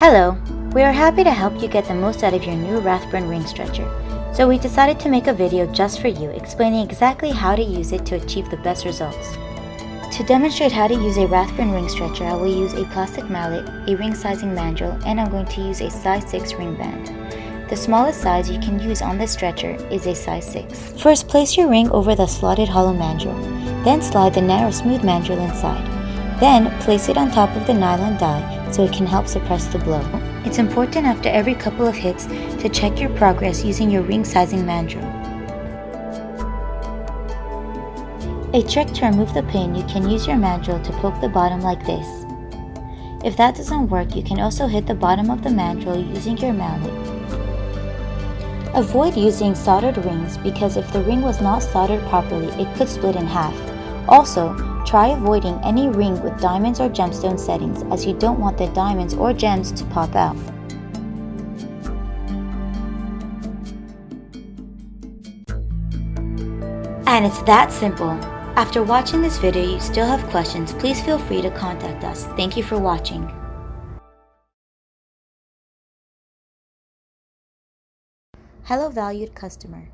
Hello! We are happy to help you get the most out of your new Rathburn Ring Stretcher. So we decided to make a video just for you, explaining exactly how to use it to achieve the best results. To demonstrate how to use a Rathburn Ring Stretcher, I will use a plastic mallet, a ring sizing mandrel, and I'm going to use a size 6 ring band. The smallest size you can use on this stretcher is a size 6. First, place your ring over the slotted hollow mandrel. Then slide the narrow smooth mandrel inside. Then, place it on top of the nylon die so it can help suppress the blow. It's important after every couple of hits to check your progress using your ring sizing mandrel. A trick to remove the pin, you can use your mandrel to poke the bottom like this. If that doesn't work, you can also hit the bottom of the mandrel using your mallet. Avoid using soldered rings because if the ring was not soldered properly, it could split in half. Also, try avoiding any ring with diamonds or gemstone settings as you don't want the diamonds or gems to pop out. And it's that simple. After watching this video, you still have questions, please feel free to contact us. Thank you for watching. Hello valued customer.